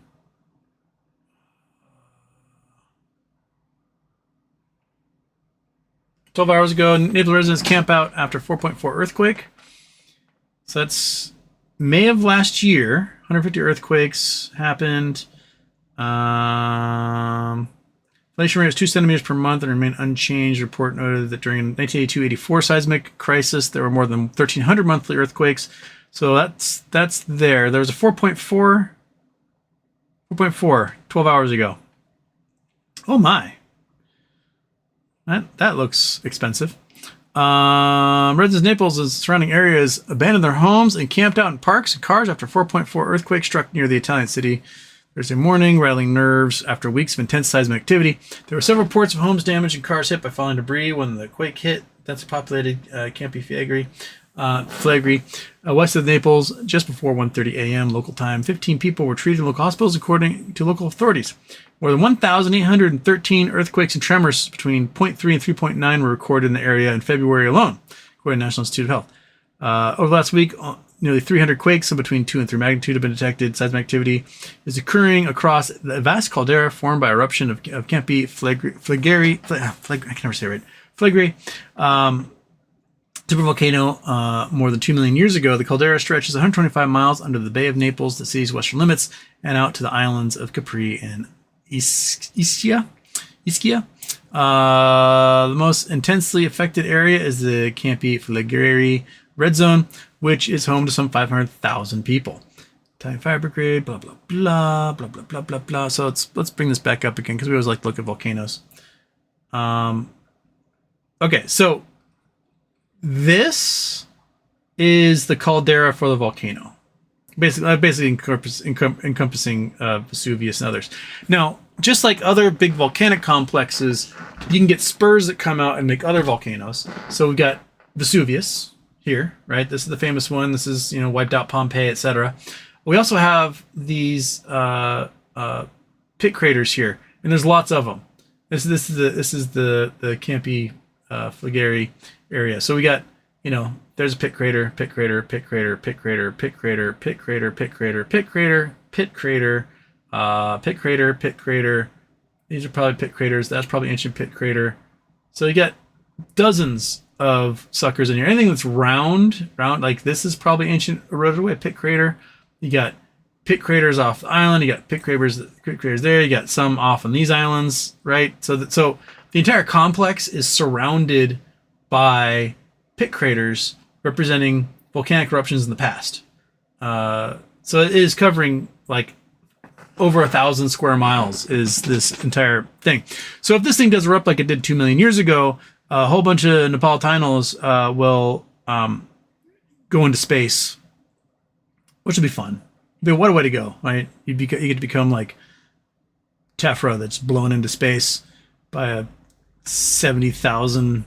12 hours ago, Naples residents camp out after 4.4 earthquake. So that's May of last year. 150 earthquakes happened. Inflation rate was 2 centimeters per month and remained unchanged. Report noted that during 1982-84 seismic crisis, there were more than 1,300 monthly earthquakes. So that's there. There was a 4.4, 12 hours ago. Oh my. That looks expensive. Residents of Naples and surrounding areas abandoned their homes and camped out in parks and cars after 4.4 earthquake struck near the Italian city Thursday morning, rattling nerves after weeks of intense seismic activity. There were several reports of homes damaged and cars hit by falling debris when the quake hit. That's populated Campy Fiagri. West of Naples, just before 1:30 a.m. local time. 15 people were treated in local hospitals, according to local authorities. More than 1,813 earthquakes and tremors between 0.3 and 3.9 were recorded in the area in February alone, according to the National Institute of Health. Over the last week, nearly 300 quakes of between 2 and 3 magnitude have been detected. Seismic activity is occurring across the vast caldera formed by eruption of Campy Fiagri. I can never say it right. Fiagri. Supervolcano, more than 2 million years ago. The caldera stretches 125 miles under the Bay of Naples, the city's western limits, and out to the islands of Capri and Ischia. The most intensely affected area is the Campy Fiagri red zone, which is home to some 500,000 people. Italian fire brigade, blah blah blah blah blah blah blah blah. So let's bring this back up again because we always like to look at volcanoes. Okay, so this is the caldera for the volcano. Basically encompassing Vesuvius and others. Now, just like other big volcanic complexes, you can get spurs that come out and make other volcanoes. So we've got Vesuvius here, right? This is the famous one. This is, wiped out Pompeii, etc. We also have these pit craters here, and there's lots of them. This is the Campy Fligary area. So we got, there's a pit crater, pit crater, pit crater, pit crater, pit crater, pit crater, pit crater, pit crater, pit crater, pit crater, pit crater. These are probably pit craters. That's probably ancient pit crater. So you got dozens of suckers in here. Anything that's round, like this is probably ancient eroded away pit crater. You got pit craters off the island. You got pit craters there. You got some off on these islands, right? So the entire complex is surrounded by pit craters representing volcanic eruptions in the past. So it is covering like over 1,000 square miles is this entire thing. So if this thing does erupt like it did 2 million years ago, a whole bunch of Neapolitanos will go into space, which will be fun. But what a way to go, right? You get to become like tephra that's blown into space by a 70,000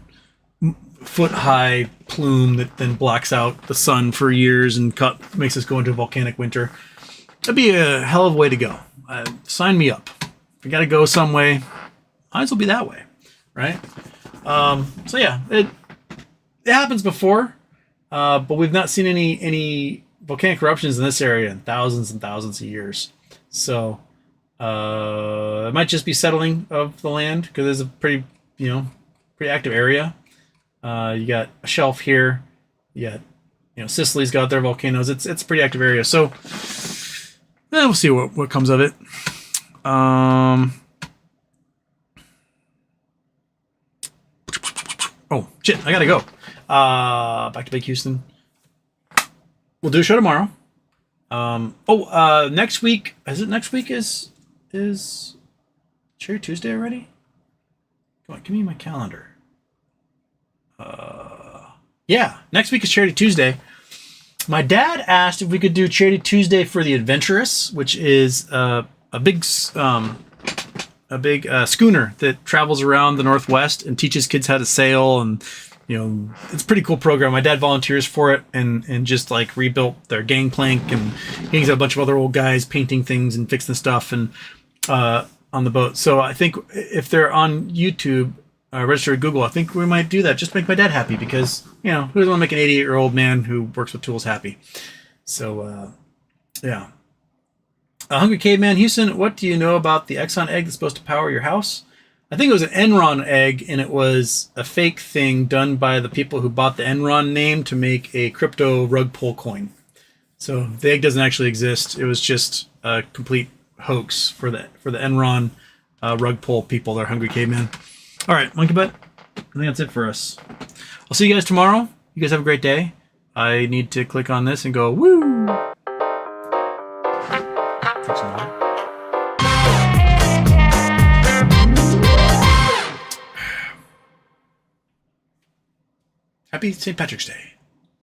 foot high plume that then blocks out the sun for years and makes us go into a volcanic winter. That'd be a hell of a way to go. Sign me up. If you got to go some way, might as well be that way, right? So yeah, it happens before, but we've not seen any volcanic eruptions in this area in thousands and thousands of years. So it might just be settling of the land because there's a pretty active area. You got a shelf here. You got Sicily's got their volcanoes. It's a pretty active area. So we'll see what comes of it. Oh shit! I gotta go. Back to Big Houston. We'll do a show tomorrow. Next week. Is it next week? Is Cherry Tuesday already? Come on, give me my calendar. Yeah, next week is Charity Tuesday. My dad asked if we could do Charity Tuesday for the Adventurous, which is a big schooner that travels around the Northwest and teaches kids how to sail, and it's a pretty cool program. My dad volunteers for it and just like rebuilt their gangplank, and he's got a bunch of other old guys painting things and fixing stuff and on the boat. So I think if they're on YouTube, register at Google, I think we might do that just to make my dad happy, because who doesn't want to make an 88-year-old man who works with tools happy? So yeah. Hungry Caveman Houston, what do you know about the Exxon egg that's supposed to power your house? I think it was an Enron egg, and it was a fake thing done by the people who bought the Enron name to make a crypto rug pull coin. So the egg doesn't actually exist. It was just a complete hoax for the Enron rug pull people. They're Hungry Caveman. All right, Monkey Butt, I think that's it for us. I'll see you guys tomorrow. You guys have a great day. I need to click on this and go, woo! Takes a while. Happy St. Patrick's Day.